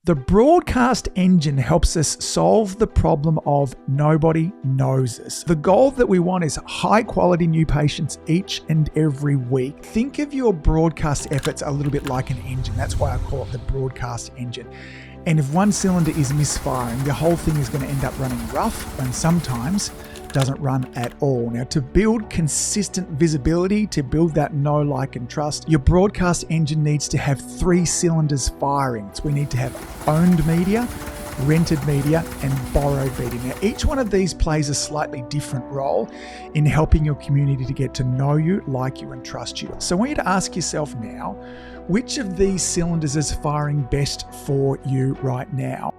The broadcast engine helps us solve the problem of nobody knows us. The goal that we want is high quality new patients each and every week. Think of your broadcast efforts a little bit like an engine. That's why I call it the broadcast engine. And if one cylinder is misfiring, the whole thing is going to end up running rough and sometimes doesn't run at all. Now, to build consistent visibility, to build that know, like, and trust, your broadcast engine needs to have 3 cylinders firing. So we need to have owned media, rented media, and borrowed media. Now, each one of these plays a slightly different role in helping your community to get to know you, like you, and trust you. So I want you to ask yourself now, which of these cylinders is firing best for you right now?